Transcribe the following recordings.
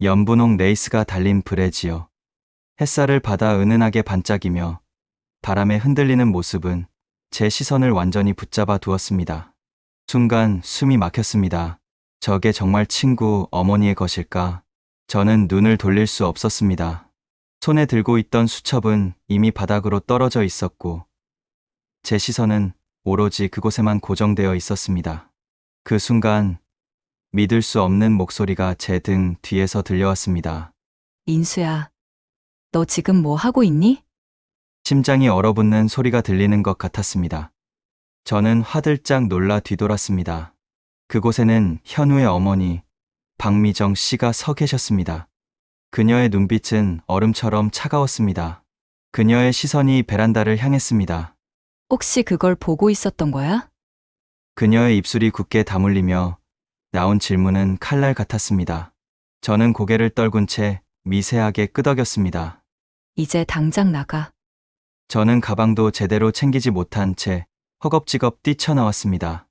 연분홍 레이스가 달린 브래지어. 햇살을 받아 은은하게 반짝이며 바람에 흔들리는 모습은 제 시선을 완전히 붙잡아 두었습니다. 순간 숨이 막혔습니다. 저게 정말 친구 어머니의 것일까? 저는 눈을 돌릴 수 없었습니다. 손에 들고 있던 수첩은 이미 바닥으로 떨어져 있었고 제 시선은 오로지 그곳에만 고정되어 있었습니다. 그 순간 믿을 수 없는 목소리가 제 등 뒤에서 들려왔습니다. 인수야, 너 지금 뭐 하고 있니? 심장이 얼어붙는 소리가 들리는 것 같았습니다. 저는 화들짝 놀라 뒤돌았습니다. 그곳에는 현우의 어머니 박미정 씨가 서 계셨습니다. 그녀의 눈빛은 얼음처럼 차가웠습니다. 그녀의 시선이 베란다를 향했습니다. 혹시 그걸 보고 있었던 거야? 그녀의 입술이 굳게 다물리며 나온 질문은 칼날 같았습니다. 저는 고개를 떨군 채 미세하게 끄덕였습니다. 이제 당장 나가. 저는 가방도 제대로 챙기지 못한 채 허겁지겁 뛰쳐나왔습니다.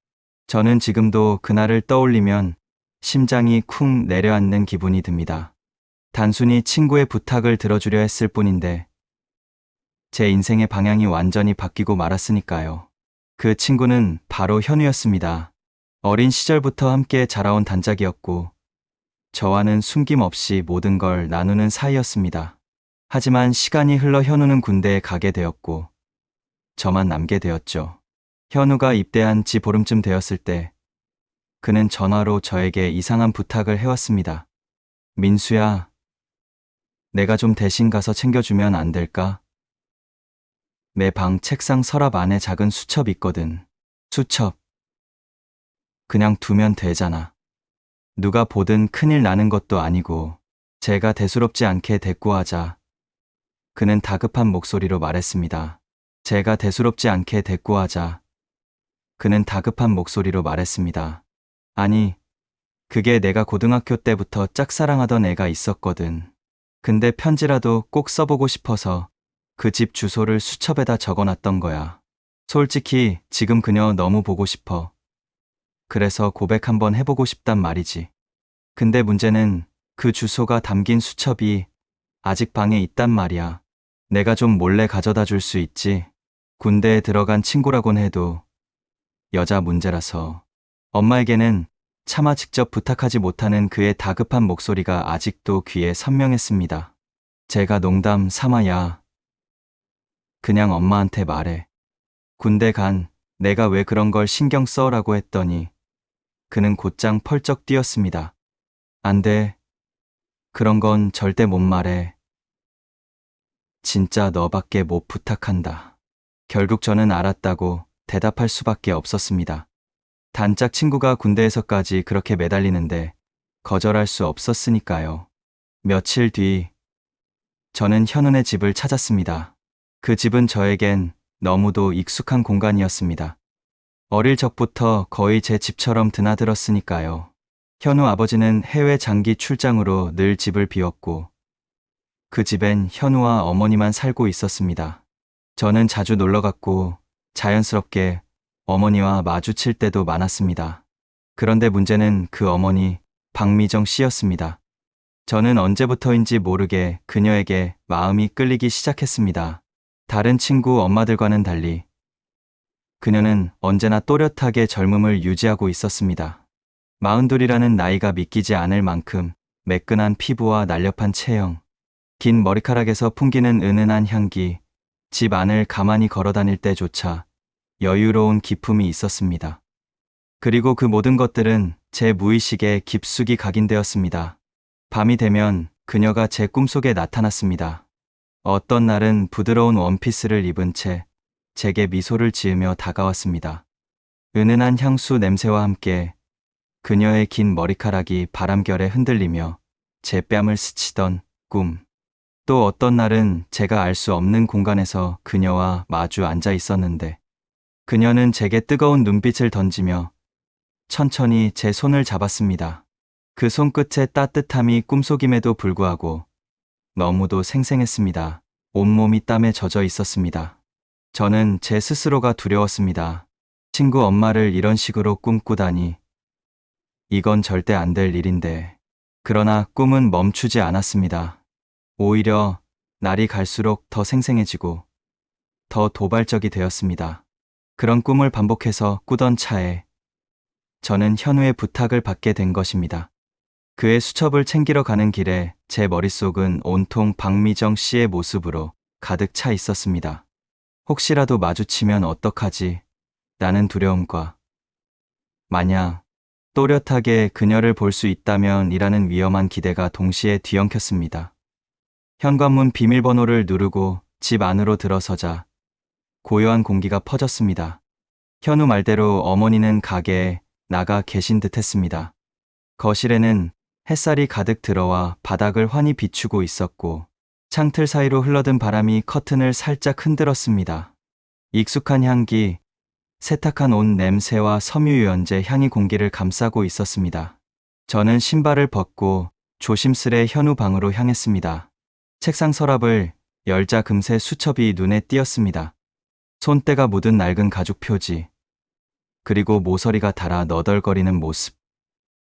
저는 지금도 그날을 떠올리면 심장이 쿵 내려앉는 기분이 듭니다. 단순히 친구의 부탁을 들어주려 했을 뿐인데 제 인생의 방향이 완전히 바뀌고 말았으니까요. 그 친구는 바로 현우였습니다. 어린 시절부터 함께 자라온 단짝이었고 저와는 숨김없이 모든 걸 나누는 사이였습니다. 하지만 시간이 흘러 현우는 군대에 가게 되었고 저만 남게 되었죠. 현우가 입대한 지 보름쯤 되었을 때 그는 전화로 저에게 이상한 부탁을 해왔습니다. 민수야, 내가 좀 대신 가서 챙겨주면 안 될까? 내 방 책상 서랍 안에 작은 수첩 있거든. 수첩. 그냥 두면 되잖아. 누가 보든 큰일 나는 것도 아니고 제가 대수롭지 않게 대꾸하자 그는 다급한 목소리로 말했습니다. 제가 대수롭지 않게 대꾸하자 그는 다급한 목소리로 말했습니다. 아니, 그게 내가 고등학교 때부터 짝사랑하던 애가 있었거든. 근데 편지라도 꼭 써보고 싶어서 그 집 주소를 수첩에다 적어놨던 거야. 솔직히 지금 그녀 너무 보고 싶어. 그래서 고백 한번 해보고 싶단 말이지. 근데 문제는 그 주소가 담긴 수첩이 아직 방에 있단 말이야. 내가 좀 몰래 가져다 줄 수 있지. 군대에 들어간 친구라곤 해도 여자 문제라서. 엄마에게는 차마 직접 부탁하지 못하는 그의 다급한 목소리가 아직도 귀에 선명했습니다. 제가 농담 삼아야 그냥 엄마한테 말해. 군대 간 내가 왜 그런 걸 신경 써라고 했더니 그는 곧장 펄쩍 뛰었습니다. 안 돼. 그런 건 절대 못 말해. 진짜 너밖에 못 부탁한다. 결국 저는 알았다고 대답할 수밖에 없었습니다. 단짝 친구가 군대에서까지 그렇게 매달리는데 거절할 수 없었으니까요. 며칠 뒤 저는 현은의 집을 찾았습니다. 그 집은 저에겐 너무도 익숙한 공간이었습니다. 어릴 적부터 거의 제 집처럼 드나들었으니까요. 현우 아버지는 해외 장기 출장으로 늘 집을 비웠고 그 집엔 현우와 어머니만 살고 있었습니다. 저는 자주 놀러갔고 자연스럽게 어머니와 마주칠 때도 많았습니다. 그런데 문제는 그 어머니 박미정 씨였습니다. 저는 언제부터인지 모르게 그녀에게 마음이 끌리기 시작했습니다. 다른 친구 엄마들과는 달리 그녀는 언제나 또렷하게 젊음을 유지하고 있었습니다. 42이라는 나이가 믿기지 않을 만큼 매끈한 피부와 날렵한 체형, 긴 머리카락에서 풍기는 은은한 향기, 집 안을 가만히 걸어다닐 때조차 여유로운 기품이 있었습니다. 그리고 그 모든 것들은 제 무의식에 깊숙이 각인되었습니다. 밤이 되면 그녀가 제 꿈속에 나타났습니다. 어떤 날은 부드러운 원피스를 입은 채 제게 미소를 지으며 다가왔습니다. 은은한 향수 냄새와 함께 그녀의 긴 머리카락이 바람결에 흔들리며 제 뺨을 스치던 꿈. 또 어떤 날은 제가 알 수 없는 공간에서 그녀와 마주 앉아 있었는데 그녀는 제게 뜨거운 눈빛을 던지며 천천히 제 손을 잡았습니다. 그 손끝의 따뜻함이 꿈속임에도 불구하고 너무도 생생했습니다. 온몸이 땀에 젖어 있었습니다. 저는 제 스스로가 두려웠습니다. 친구 엄마를 이런 식으로 꿈꾸다니. 이건 절대 안 될 일인데. 그러나 꿈은 멈추지 않았습니다. 오히려 날이 갈수록 더 생생해지고 더 도발적이 되었습니다. 그런 꿈을 반복해서 꾸던 차에 저는 현우의 부탁을 받게 된 것입니다. 그의 수첩을 챙기러 가는 길에 제 머릿속은 온통 박미정 씨의 모습으로 가득 차 있었습니다. 혹시라도 마주치면 어떡하지? 라는 두려움과 만약 또렷하게 그녀를 볼 수 있다면 이라는 위험한 기대가 동시에 뒤엉켰습니다. 현관문 비밀번호를 누르고 집 안으로 들어서자 고요한 공기가 퍼졌습니다. 현우 말대로 어머니는 가게에 나가 계신 듯 했습니다. 거실에는 햇살이 가득 들어와 바닥을 환히 비추고 있었고 창틀 사이로 흘러든 바람이 커튼을 살짝 흔들었습니다. 익숙한 향기, 세탁한 옷 냄새와 섬유유연제 향이 공기를 감싸고 있었습니다. 저는 신발을 벗고 조심스레 현우 방으로 향했습니다. 책상 서랍을 열자 금세 수첩이 눈에 띄었습니다. 손때가 묻은 낡은 가죽 표지, 그리고 모서리가 닳아 너덜거리는 모습.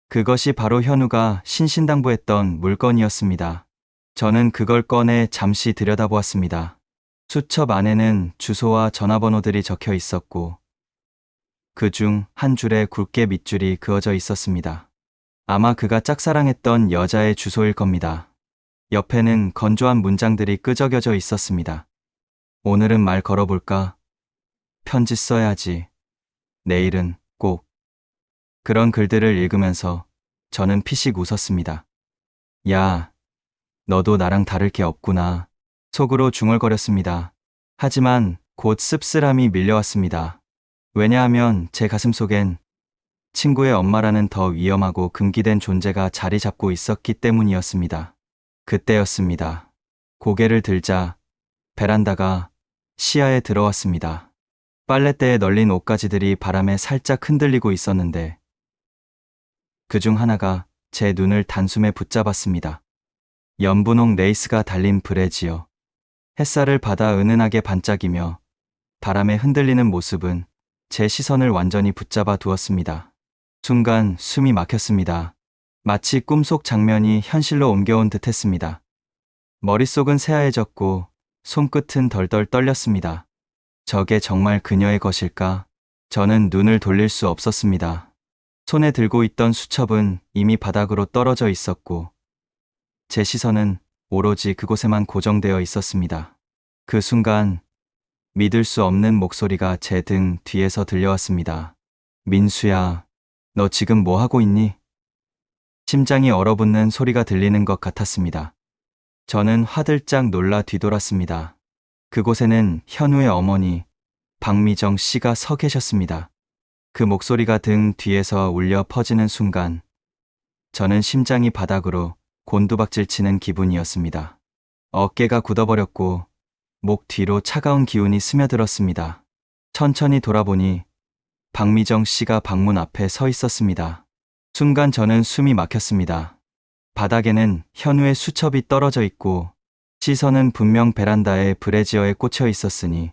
그것이 바로 현우가 신신당부했던 물건이었습니다. 저는 그걸 꺼내 잠시 들여다보았습니다. 수첩 안에는 주소와 전화번호들이 적혀 있었고 그중 한 줄에 굵게 밑줄이 그어져 있었습니다. 아마 그가 짝사랑했던 여자의 주소일 겁니다. 옆에는 건조한 문장들이 끄적여져 있었습니다. 오늘은 말 걸어볼까? 편지 써야지. 내일은 꼭. 그런 글들을 읽으면서 저는 피식 웃었습니다. 야, 너도 나랑 다를 게 없구나. 속으로 중얼거렸습니다. 하지만 곧 씁쓸함이 밀려왔습니다. 왜냐하면 제 가슴 속엔 친구의 엄마라는 더 위험하고 금기된 존재가 자리 잡고 있었기 때문이었습니다. 그때였습니다. 고개를 들자 베란다가 시야에 들어왔습니다. 빨랫대에 널린 옷가지들이 바람에 살짝 흔들리고 있었는데 그중 하나가 제 눈을 단숨에 붙잡았습니다. 연분홍 레이스가 달린 브래지어. 햇살을 받아 은은하게 반짝이며 바람에 흔들리는 모습은 제 시선을 완전히 붙잡아 두었습니다. 순간 숨이 막혔습니다. 마치 꿈속 장면이 현실로 옮겨온 듯 했습니다. 머릿속은 새하얘졌고 손끝은 덜덜 떨렸습니다. 저게 정말 그녀의 것일까? 저는 눈을 돌릴 수 없었습니다. 손에 들고 있던 수첩은 이미 바닥으로 떨어져 있었고 제 시선은 오로지 그곳에만 고정되어 있었습니다. 그 순간 믿을 수 없는 목소리가 제 등 뒤에서 들려왔습니다. 민수야, 너 지금 뭐 하고 있니? 심장이 얼어붙는 소리가 들리는 것 같았습니다. 저는 화들짝 놀라 뒤돌았습니다. 그곳에는 현우의 어머니, 박미정 씨가 서 계셨습니다. 그 목소리가 등 뒤에서 울려 퍼지는 순간 저는 심장이 바닥으로 곤두박질 치는 기분이었습니다. 어깨가 굳어버렸고 목 뒤로 차가운 기운이 스며들었습니다. 천천히 돌아보니 박미정 씨가 방문 앞에 서 있었습니다. 순간 저는 숨이 막혔습니다. 바닥에는 현우의 수첩이 떨어져 있고 시선은 분명 베란다에 브래지어에 꽂혀 있었으니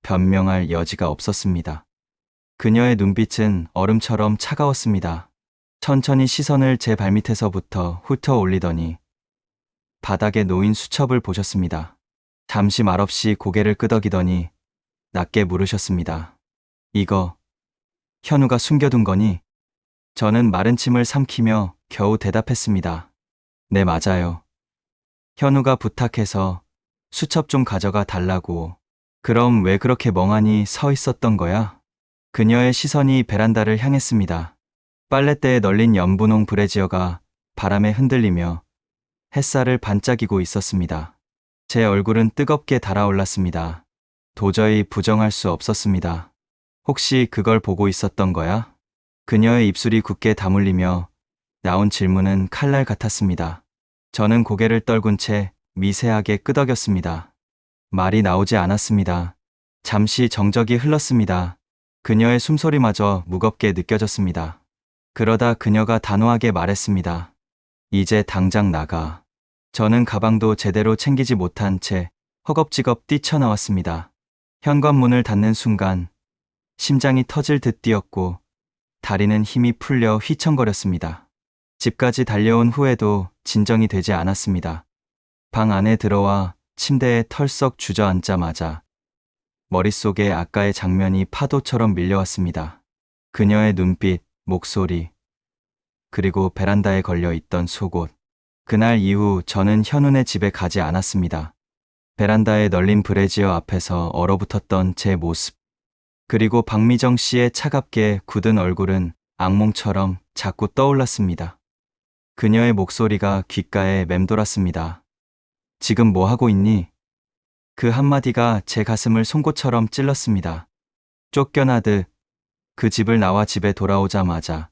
변명할 여지가 없었습니다. 그녀의 눈빛은 얼음처럼 차가웠습니다. 천천히 시선을 제 발밑에서부터 훑어 올리더니 바닥에 놓인 수첩을 보셨습니다. 잠시 말없이 고개를 끄덕이더니 낮게 물으셨습니다. 이거 현우가 숨겨둔 거니? 저는 마른 침을 삼키며 겨우 대답했습니다. 네, 맞아요. 현우가 부탁해서 수첩 좀 가져가 달라고. 그럼 왜 그렇게 멍하니 서 있었던 거야? 그녀의 시선이 베란다를 향했습니다. 빨랫대에 널린 연분홍 브래지어가 바람에 흔들리며 햇살을 반짝이고 있었습니다. 제 얼굴은 뜨겁게 달아올랐습니다. 도저히 부정할 수 없었습니다. 혹시 그걸 보고 있었던 거야? 그녀의 입술이 굳게 다물리며 나온 질문은 칼날 같았습니다. 저는 고개를 떨군 채 미세하게 끄덕였습니다. 말이 나오지 않았습니다. 잠시 정적이 흘렀습니다. 그녀의 숨소리마저 무겁게 느껴졌습니다. 그러다 그녀가 단호하게 말했습니다. 이제 당장 나가. 저는 가방도 제대로 챙기지 못한 채 허겁지겁 뛰쳐나왔습니다. 현관문을 닫는 순간 심장이 터질 듯 뛰었고 다리는 힘이 풀려 휘청거렸습니다. 집까지 달려온 후에도 진정이 되지 않았습니다. 방 안에 들어와 침대에 털썩 주저앉자마자 머릿속에 아까의 장면이 파도처럼 밀려왔습니다. 그녀의 눈빛, 목소리, 그리고 베란다에 걸려 있던 속옷. 그날 이후 저는 현운의 집에 가지 않았습니다. 베란다에 널린 브래지어 앞에서 얼어붙었던 제 모습, 그리고 박미정 씨의 차갑게 굳은 얼굴은 악몽처럼 자꾸 떠올랐습니다. 그녀의 목소리가 귓가에 맴돌았습니다. 지금 뭐 하고 있니? 그 한마디가 제 가슴을 송곳처럼 찔렀습니다. 쫓겨나듯 그 집을 나와 집에 돌아오자마자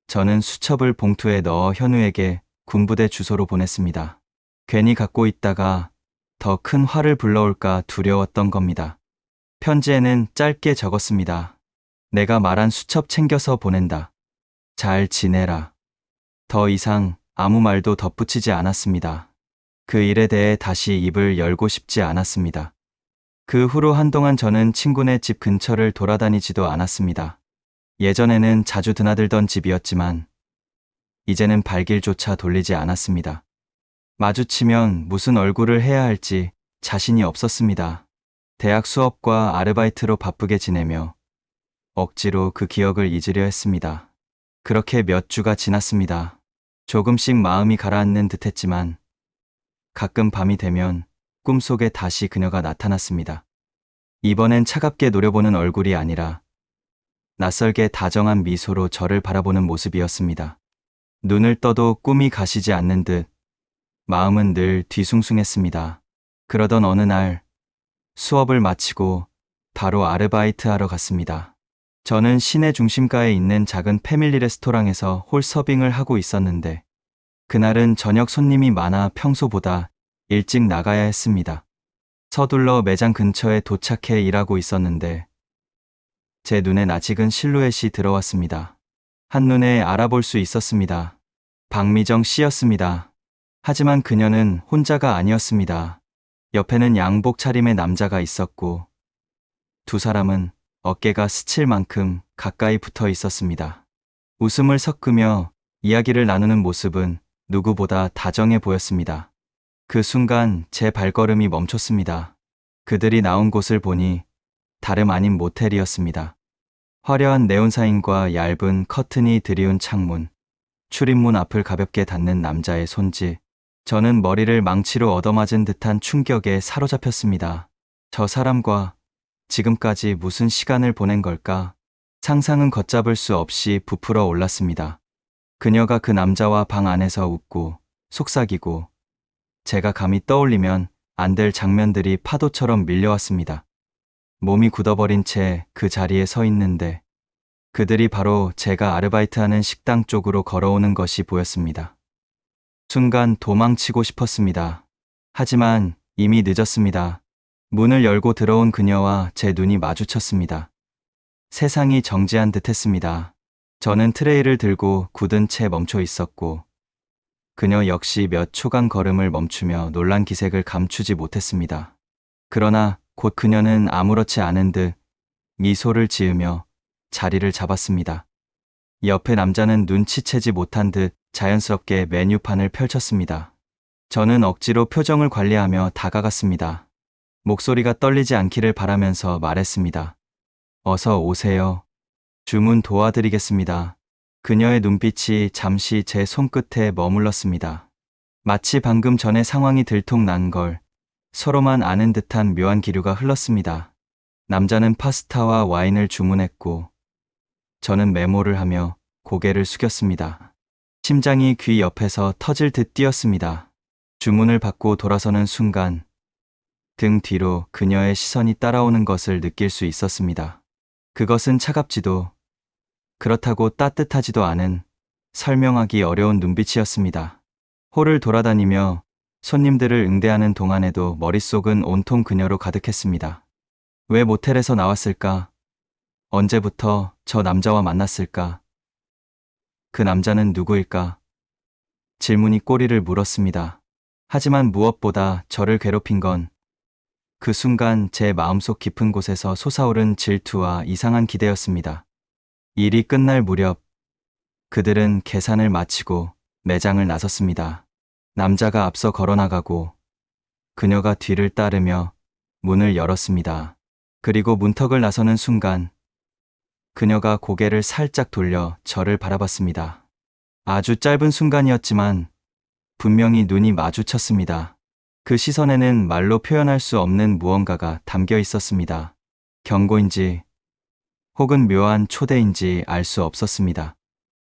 저는 수첩을 봉투에 넣어 현우에게 군부대 주소로 보냈습니다. 괜히 갖고 있다가 더 큰 화를 불러올까 두려웠던 겁니다. 편지에는 짧게 적었습니다. 내가 말한 수첩 챙겨서 보낸다. 잘 지내라. 더 이상 아무 말도 덧붙이지 않았습니다. 그 일에 대해 다시 입을 열고 싶지 않았습니다. 그 후로 한동안 저는 친구네 집 근처를 돌아다니지도 않았습니다. 예전에는 자주 드나들던 집이었지만 이제는 발길조차 돌리지 않았습니다. 마주치면 무슨 얼굴을 해야 할지 자신이 없었습니다. 대학 수업과 아르바이트로 바쁘게 지내며 억지로 그 기억을 잊으려 했습니다. 그렇게 몇 주가 지났습니다. 조금씩 마음이 가라앉는 듯했지만 가끔 밤이 되면 꿈속에 다시 그녀가 나타났습니다. 이번엔 차갑게 노려보는 얼굴이 아니라 낯설게 다정한 미소로 저를 바라보는 모습이었습니다. 눈을 떠도 꿈이 가시지 않는 듯 마음은 늘 뒤숭숭했습니다. 그러던 어느 날 수업을 마치고 바로 아르바이트 하러 갔습니다. 저는 시내 중심가에 있는 작은 패밀리 레스토랑에서 홀 서빙을 하고 있었는데 그날은 저녁 손님이 많아 평소보다 일찍 나가야 했습니다. 서둘러 매장 근처에 도착해 일하고 있었는데 제 눈엔 아직은 실루엣이 들어왔습니다. 한눈에 알아볼 수 있었습니다. 박미정 씨였습니다. 하지만 그녀는 혼자가 아니었습니다. 옆에는 양복 차림의 남자가 있었고 두 사람은 어깨가 스칠 만큼 가까이 붙어 있었습니다. 웃음을 섞으며 이야기를 나누는 모습은 누구보다 다정해 보였습니다. 그 순간 제 발걸음이 멈췄습니다. 그들이 나온 곳을 보니 다름 아닌 모텔이었습니다. 화려한 네온사인과 얇은 커튼이 드리운 창문, 출입문 앞을 가볍게 닫는 남자의 손짓. 저는 머리를 망치로 얻어맞은 듯한 충격에 사로잡혔습니다. 저 사람과 지금까지 무슨 시간을 보낸 걸까? 상상은 걷잡을 수 없이 부풀어 올랐습니다. 그녀가 그 남자와 방 안에서 웃고 속삭이고 제가 감히 떠올리면 안 될 장면들이 파도처럼 밀려왔습니다. 몸이 굳어버린 채 그 자리에 서 있는데 그들이 바로 제가 아르바이트하는 식당 쪽으로 걸어오는 것이 보였습니다. 순간 도망치고 싶었습니다. 하지만 이미 늦었습니다. 문을 열고 들어온 그녀와 제 눈이 마주쳤습니다. 세상이 정지한 듯 했습니다. 저는 트레이를 들고 굳은 채 멈춰 있었고 그녀 역시 몇 초간 걸음을 멈추며 놀란 기색을 감추지 못했습니다. 그러나 곧 그녀는 아무렇지 않은 듯 미소를 지으며 자리를 잡았습니다. 옆에 남자는 눈치채지 못한 듯 자연스럽게 메뉴판을 펼쳤습니다. 저는 억지로 표정을 관리하며 다가갔습니다. 목소리가 떨리지 않기를 바라면서 말했습니다. 어서 오세요. 주문 도와드리겠습니다. 그녀의 눈빛이 잠시 제 손끝에 머물렀습니다. 마치 방금 전의 상황이 들통난 걸 서로만 아는 듯한 묘한 기류가 흘렀습니다. 남자는 파스타와 와인을 주문했고 저는 메모를 하며 고개를 숙였습니다. 심장이 귀 옆에서 터질 듯 뛰었습니다. 주문을 받고 돌아서는 순간 등 뒤로 그녀의 시선이 따라오는 것을 느낄 수 있었습니다. 그것은 차갑지도 그렇다고 따뜻하지도 않은 설명하기 어려운 눈빛이었습니다. 홀을 돌아다니며 손님들을 응대하는 동안에도 머릿속은 온통 그녀로 가득했습니다. 왜 모텔에서 나왔을까? 언제부터 저 남자와 만났을까? 그 남자는 누구일까? 질문이 꼬리를 물었습니다. 하지만 무엇보다 저를 괴롭힌 건 그 순간 제 마음속 깊은 곳에서 솟아오른 질투와 이상한 기대였습니다. 일이 끝날 무렵 그들은 계산을 마치고 매장을 나섰습니다. 남자가 앞서 걸어나가고 그녀가 뒤를 따르며 문을 열었습니다. 그리고 문턱을 나서는 순간 그녀가 고개를 살짝 돌려 저를 바라봤습니다. 아주 짧은 순간이었지만 분명히 눈이 마주쳤습니다. 그 시선에는 말로 표현할 수 없는 무언가가 담겨 있었습니다. 경고인지 혹은 묘한 초대인지 알 수 없었습니다.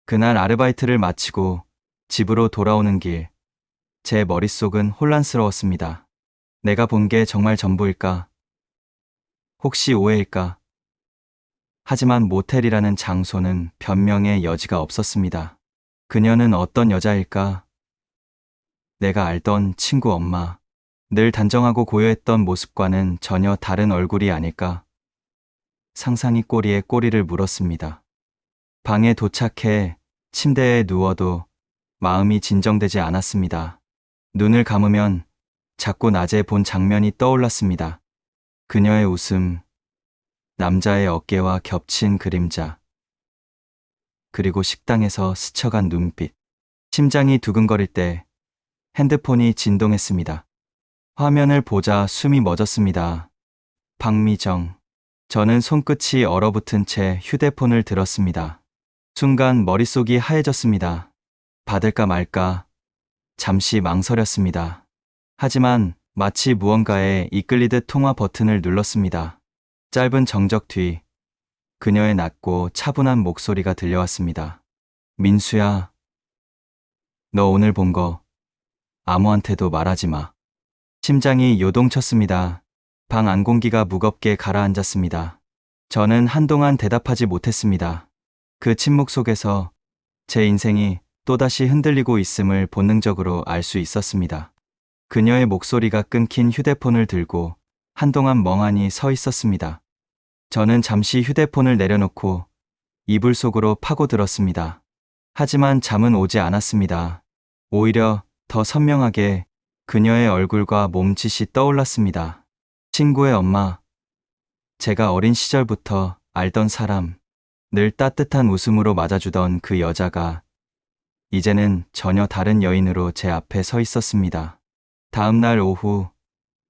그날 아르바이트를 마치고 집으로 돌아오는 길, 제 머릿속은 혼란스러웠습니다. 내가 본 게 정말 전부일까? 혹시 오해일까? 하지만 모텔이라는 장소는 변명의 여지가 없었습니다. 그녀는 어떤 여자일까? 내가 알던 친구 엄마, 늘 단정하고 고요했던 모습과는 전혀 다른 얼굴이 아닐까? 상상이 꼬리에 꼬리를 물었습니다. 방에 도착해 침대에 누워도 마음이 진정되지 않았습니다. 눈을 감으면 자꾸 낮에 본 장면이 떠올랐습니다. 그녀의 웃음, 남자의 어깨와 겹친 그림자, 그리고 식당에서 스쳐간 눈빛. 심장이 두근거릴 때 핸드폰이 진동했습니다. 화면을 보자 숨이 멎었습니다. 박미정. 저는 손끝이 얼어붙은 채 휴대폰을 들었습니다. 순간 머릿속이 하얘졌습니다. 받을까 말까 잠시 망설였습니다. 하지만 마치 무언가에 이끌리듯 통화 버튼을 눌렀습니다. 짧은 정적 뒤 그녀의 낮고 차분한 목소리가 들려왔습니다. 민수야, 너 오늘 본 거 아무한테도 말하지 마. 심장이 요동쳤습니다. 방 안 공기가 무겁게 가라앉았습니다. 저는 한동안 대답하지 못했습니다. 그 침묵 속에서 제 인생이 또다시 흔들리고 있음을 본능적으로 알 수 있었습니다. 그녀의 목소리가 끊긴 휴대폰을 들고 한동안 멍하니 서 있었습니다. 저는 잠시 휴대폰을 내려놓고 이불 속으로 파고들었습니다. 하지만 잠은 오지 않았습니다. 오히려 더 선명하게 그녀의 얼굴과 몸짓이 떠올랐습니다. 친구의 엄마, 제가 어린 시절부터 알던 사람, 늘 따뜻한 웃음으로 맞아주던 그 여자가 이제는 전혀 다른 여인으로 제 앞에 서 있었습니다. 다음 날 오후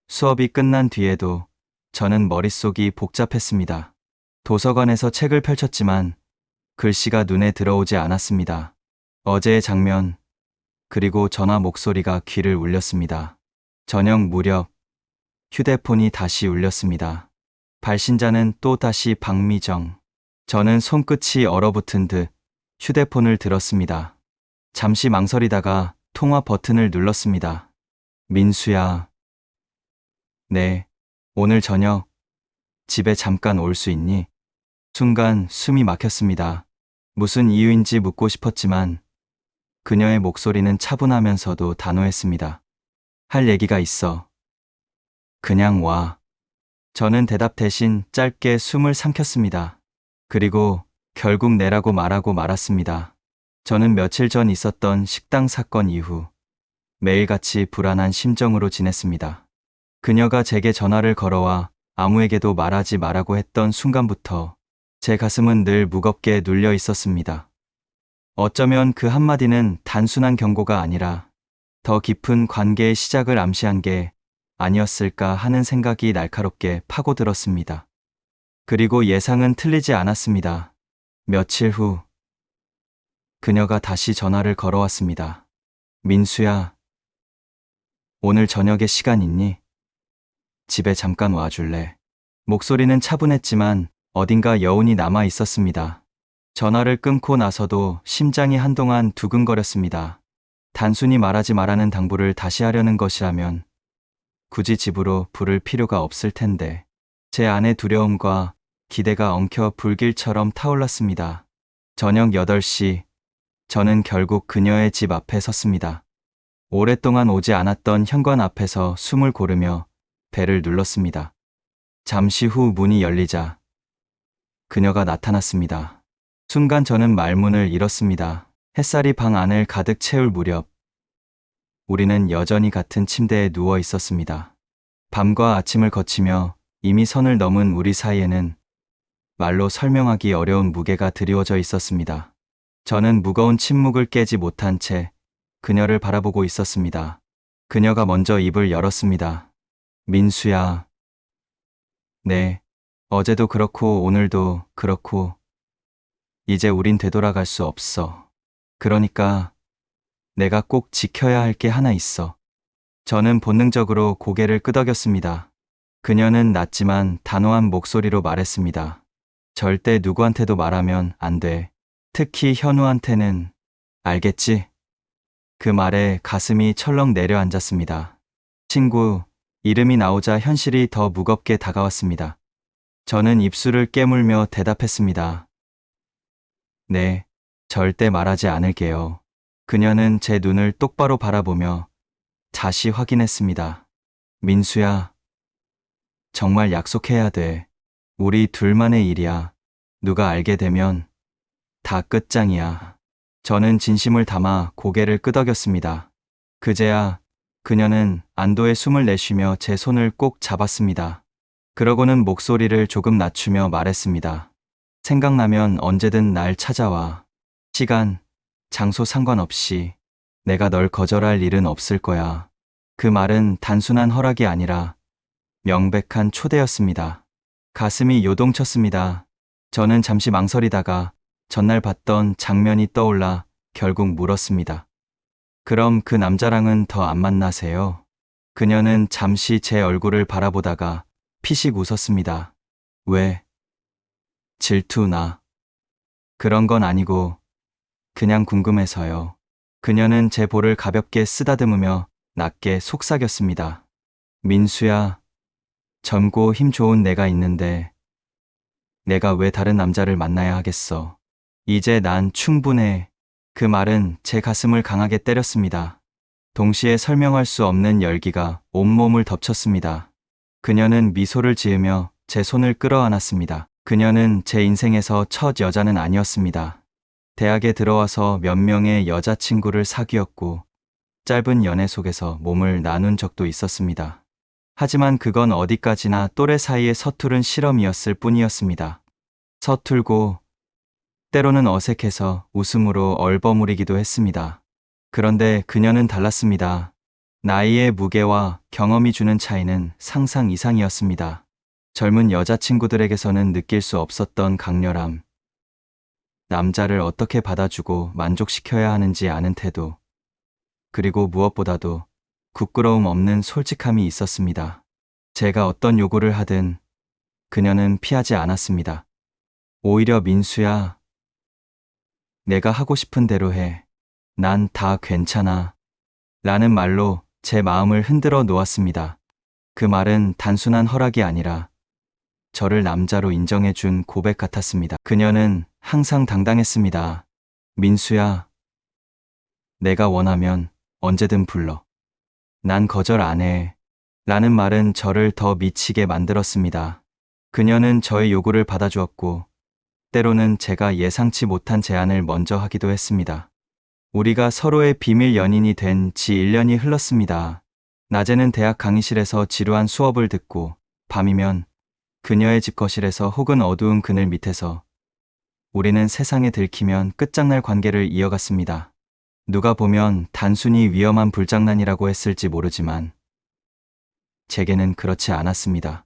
수업이 끝난 뒤에도 저는 머릿속이 복잡했습니다. 도서관에서 책을 펼쳤지만 글씨가 눈에 들어오지 않았습니다. 어제의 장면, 그리고 전화 목소리가 귀를 울렸습니다. 저녁 무렵 휴대폰이 다시 울렸습니다. 발신자는 또 다시 박미정. 저는 손끝이 얼어붙은 듯 휴대폰을 들었습니다. 잠시 망설이다가 통화 버튼을 눌렀습니다. 민수야. 네, 오늘 저녁 집에 잠깐 올 수 있니? 순간 숨이 막혔습니다. 무슨 이유인지 묻고 싶었지만 그녀의 목소리는 차분하면서도 단호했습니다. 할 얘기가 있어. 그냥 와. 저는 대답 대신 짧게 숨을 삼켰습니다. 그리고 결국 내라고 말하고 말았습니다. 저는 며칠 전 있었던 식당 사건 이후 매일같이 불안한 심정으로 지냈습니다. 그녀가 제게 전화를 걸어와 아무에게도 말하지 말라고 했던 순간부터 제 가슴은 늘 무겁게 눌려 있었습니다. 어쩌면 그 한마디는 단순한 경고가 아니라 더 깊은 관계의 시작을 암시한 게 아니었을까 하는 생각이 날카롭게 파고들었습니다. 그리고 예상은 틀리지 않았습니다. 며칠 후 그녀가 다시 전화를 걸어왔습니다. 민수야, 오늘 저녁에 시간 있니? 집에 잠깐 와줄래? 목소리는 차분했지만 어딘가 여운이 남아 있었습니다. 전화를 끊고 나서도 심장이 한동안 두근거렸습니다. 단순히 말하지 말라는 당부를 다시 하려는 것이라면 굳이 집으로 부를 필요가 없을 텐데. 제 안의 두려움과 기대가 엉켜 불길처럼 타올랐습니다. 저녁 8시, 저는 결국 그녀의 집 앞에 섰습니다. 오랫동안 오지 않았던 현관 앞에서 숨을 고르며 벨을 눌렀습니다. 잠시 후 문이 열리자 그녀가 나타났습니다. 순간 저는 말문을 잃었습니다. 햇살이 방 안을 가득 채울 무렵 우리는 여전히 같은 침대에 누워 있었습니다. 밤과 아침을 거치며 이미 선을 넘은 우리 사이에는 말로 설명하기 어려운 무게가 드리워져 있었습니다. 저는 무거운 침묵을 깨지 못한 채 그녀를 바라보고 있었습니다. 그녀가 먼저 입을 열었습니다. 민수야. 네. 어제도 그렇고 오늘도 그렇고 이제 우린 되돌아갈 수 없어. 그러니까 내가 꼭 지켜야 할 게 하나 있어. 저는 본능적으로 고개를 끄덕였습니다. 그녀는 낮지만 단호한 목소리로 말했습니다. 절대 누구한테도 말하면 안 돼. 특히 현우한테는. 알겠지? 그 말에 가슴이 철렁 내려앉았습니다. 친구, 이름이 나오자 현실이 더 무겁게 다가왔습니다. 저는 입술을 깨물며 대답했습니다. 네, 절대 말하지 않을게요. 그녀는 제 눈을 똑바로 바라보며 다시 확인했습니다. 민수야, 정말 약속해야 돼. 우리 둘만의 일이야. 누가 알게 되면 다 끝장이야. 저는 진심을 담아 고개를 끄덕였습니다. 그제야 그녀는 안도의 숨을 내쉬며 제 손을 꼭 잡았습니다. 그러고는 목소리를 조금 낮추며 말했습니다. 생각나면 언제든 날 찾아와. 시간, 장소 상관없이 내가 널 거절할 일은 없을 거야. 그 말은 단순한 허락이 아니라 명백한 초대였습니다. 가슴이 요동쳤습니다. 저는 잠시 망설이다가 전날 봤던 장면이 떠올라 결국 물었습니다. 그럼 그 남자랑은 더 안 만나세요? 그녀는 잠시 제 얼굴을 바라보다가 피식 웃었습니다. 왜? 질투나. 그런 건 아니고 그냥 궁금해서요. 그녀는 제 볼을 가볍게 쓰다듬으며 낮게 속삭였습니다. 민수야, 젊고 힘 좋은 내가 있는데 내가 왜 다른 남자를 만나야 하겠어. 이제 난 충분해. 그 말은 제 가슴을 강하게 때렸습니다. 동시에 설명할 수 없는 열기가 온몸을 덮쳤습니다. 그녀는 미소를 지으며 제 손을 끌어안았습니다. 그녀는 제 인생에서 첫 여자는 아니었습니다. 대학에 들어와서 몇 명의 여자친구를 사귀었고 짧은 연애 속에서 몸을 나눈 적도 있었습니다. 하지만 그건 어디까지나 또래 사이의 서투른 실험이었을 뿐이었습니다. 서툴고 때로는 어색해서 웃음으로 얼버무리기도 했습니다. 그런데 그녀는 달랐습니다. 나이의 무게와 경험이 주는 차이는 상상 이상이었습니다. 젊은 여자친구들에게서는 느낄 수 없었던 강렬함, 남자를 어떻게 받아주고 만족시켜야 하는지 아는 태도, 그리고 무엇보다도 부끄러움 없는 솔직함이 있었습니다. 제가 어떤 요구를 하든 그녀는 피하지 않았습니다. 오히려 민수야, 내가 하고 싶은 대로 해. 난 다 괜찮아. 라는 말로 제 마음을 흔들어 놓았습니다. 그 말은 단순한 허락이 아니라 저를 남자로 인정해준 고백 같았습니다. 그녀는 항상 당당했습니다. 민수야, 내가 원하면 언제든 불러. 난 거절 안 해. 라는 말은 저를 더 미치게 만들었습니다. 그녀는 저의 요구를 받아주었고, 때로는 제가 예상치 못한 제안을 먼저 하기도 했습니다. 우리가 서로의 비밀 연인이 된 지 1년이 흘렀습니다. 낮에는 대학 강의실에서 지루한 수업을 듣고, 밤이면 그녀의 집 거실에서 혹은 어두운 그늘 밑에서 우리는 세상에 들키면 끝장날 관계를 이어갔습니다. 누가 보면 단순히 위험한 불장난이라고 했을지 모르지만 제게는 그렇지 않았습니다.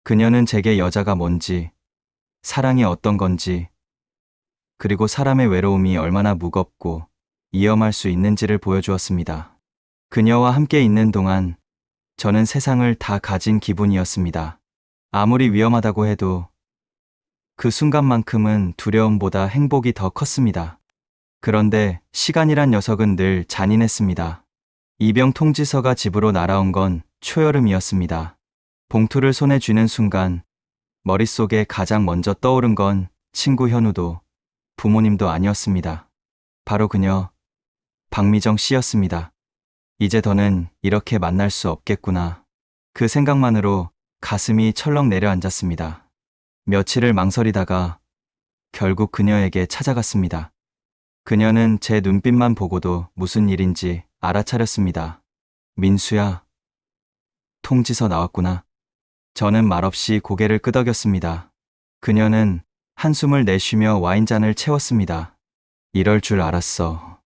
그녀는 제게 여자가 뭔지, 사랑이 어떤 건지, 그리고 사람의 외로움이 얼마나 무겁고 위험할 수 있는지를 보여주었습니다. 그녀와 함께 있는 동안 저는 세상을 다 가진 기분이었습니다. 아무리 위험하다고 해도 그 순간만큼은 두려움보다 행복이 더 컸습니다. 그런데 시간이란 녀석은 늘 잔인했습니다. 입영 통지서가 집으로 날아온 건 초여름이었습니다. 봉투를 손에 쥐는 순간 머릿속에 가장 먼저 떠오른 건 친구 현우도 부모님도 아니었습니다. 바로 그녀, 박미정 씨였습니다. 이제 더는 이렇게 만날 수 없겠구나. 그 생각만으로 가슴이 철렁 내려앉았습니다. 며칠을 망설이다가 결국 그녀에게 찾아갔습니다. 그녀는 제 눈빛만 보고도 무슨 일인지 알아차렸습니다. 민수야, 통지서 나왔구나. 저는 말없이 고개를 끄덕였습니다. 그녀는 한숨을 내쉬며 와인잔을 채웠습니다. 이럴 줄 알았어.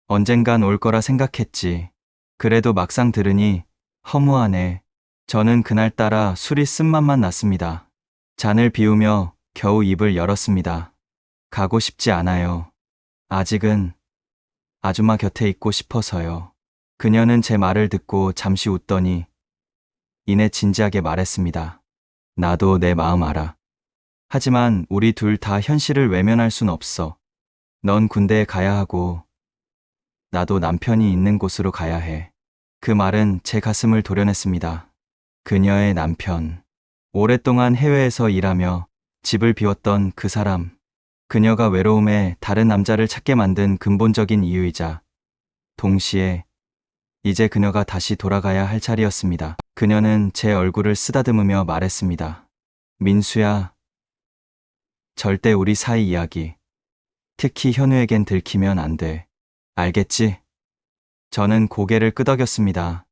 언젠간 올 거라 생각했지. 그래도 막상 들으니 허무하네. 저는 그날따라 술이 쓴맛만 났습니다. 잔을 비우며 겨우 입을 열었습니다. 가고 싶지 않아요. 아직은 아줌마 곁에 있고 싶어서요. 그녀는 제 말을 듣고 잠시 웃더니 이내 진지하게 말했습니다. 나도 내 마음 알아. 하지만 우리 둘 다 현실을 외면할 순 없어. 넌 군대에 가야 하고 나도 남편이 있는 곳으로 가야 해. 그 말은 제 가슴을 도려냈습니다. 그녀의 남편. 오랫동안 해외에서 일하며 집을 비웠던 그 사람. 그녀가 외로움에 다른 남자를 찾게 만든 근본적인 이유이자 동시에 이제 그녀가 다시 돌아가야 할 차례였습니다. 그녀는 제 얼굴을 쓰다듬으며 말했습니다. 민수야, 절대 우리 사이 이야기, 특히 현우에겐 들키면 안 돼. 알겠지? 저는 고개를 끄덕였습니다.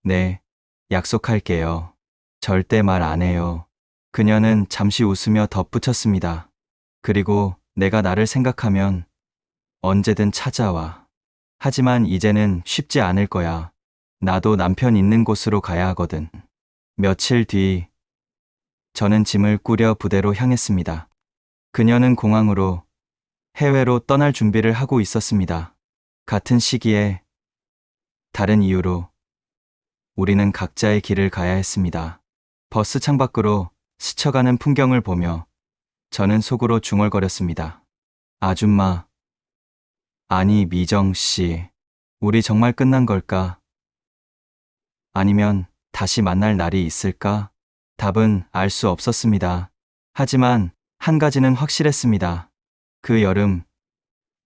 네, 약속할게요. 절대 말 안 해요. 그녀는 잠시 웃으며 덧붙였습니다. 그리고 내가 나를 생각하면 언제든 찾아와. 하지만 이제는 쉽지 않을 거야. 나도 남편 있는 곳으로 가야 하거든. 며칠 뒤 저는 짐을 꾸려 부대로 향했습니다. 그녀는 공항으로 해외로 떠날 준비를 하고 있었습니다. 같은 시기에 다른 이유로 우리는 각자의 길을 가야 했습니다. 버스 창밖으로 스쳐가는 풍경을 보며 저는 속으로 중얼거렸습니다. 아줌마, 아니 미정 씨, 우리 정말 끝난 걸까? 아니면 다시 만날 날이 있을까? 답은 알 수 없었습니다. 하지만 한 가지는 확실했습니다. 그 여름,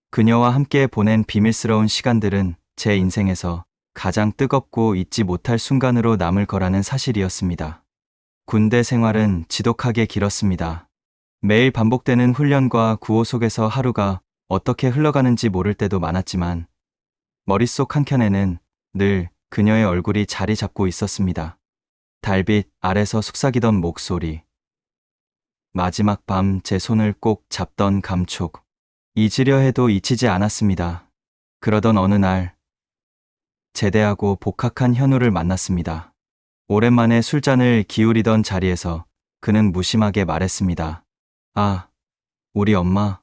그녀와 함께 보낸 비밀스러운 시간들은 제 인생에서 가장 뜨겁고 잊지 못할 순간으로 남을 거라는 사실이었습니다. 군대 생활은 지독하게 길었습니다. 매일 반복되는 훈련과 구호 속에서 하루가 어떻게 흘러가는지 모를 때도 많았지만 머릿속 한켠에는 늘 그녀의 얼굴이 자리 잡고 있었습니다. 달빛 아래서 속삭이던 목소리. 마지막 밤 제 손을 꼭 잡던 감촉. 잊으려 해도 잊히지 않았습니다. 그러던 어느 날 제대하고 복학한 현우를 만났습니다. 오랜만에 술잔을 기울이던 자리에서 그는 무심하게 말했습니다. 아, 우리 엄마.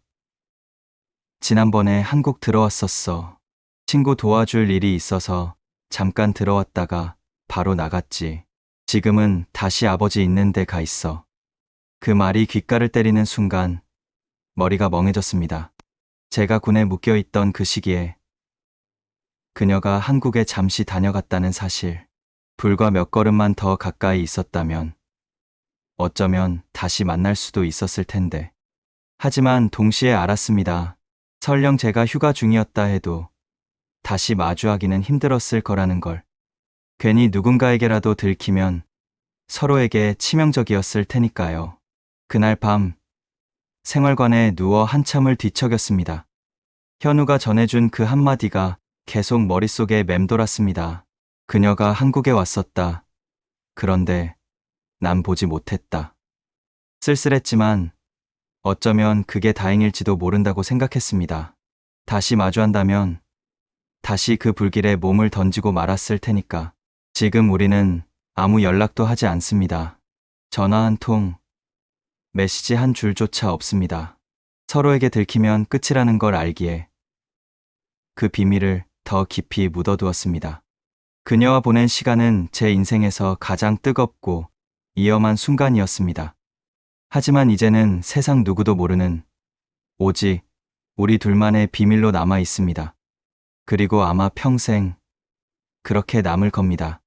지난번에 한국 들어왔었어. 친구 도와줄 일이 있어서 잠깐 들어왔다가 바로 나갔지. 지금은 다시 아버지 있는 데 가 있어. 그 말이 귓가를 때리는 순간 머리가 멍해졌습니다. 제가 군에 묶여있던 그 시기에 그녀가 한국에 잠시 다녀갔다는 사실, 불과 몇 걸음만 더 가까이 있었다면 어쩌면 다시 만날 수도 있었을 텐데. 하지만 동시에 알았습니다. 설령 제가 휴가 중이었다 해도 다시 마주하기는 힘들었을 거라는 걸. 괜히 누군가에게라도 들키면 서로에게 치명적이었을 테니까요. 그날 밤 생활관에 누워 한참을 뒤척였습니다. 현우가 전해준 그 한마디가 계속 머릿속에 맴돌았습니다. 그녀가 한국에 왔었다. 그런데 난 보지 못했다. 쓸쓸했지만 어쩌면 그게 다행일지도 모른다고 생각했습니다. 다시 마주한다면 다시 그 불길에 몸을 던지고 말았을 테니까. 지금 우리는 아무 연락도 하지 않습니다. 전화 한 통, 메시지 한 줄조차 없습니다. 서로에게 들키면 끝이라는 걸 알기에 그 비밀을 더 깊이 묻어두었습니다. 그녀와 보낸 시간은 제 인생에서 가장 뜨겁고 위험한 순간이었습니다. 하지만 이제는 세상 누구도 모르는 오직 우리 둘만의 비밀로 남아 있습니다. 그리고 아마 평생 그렇게 남을 겁니다.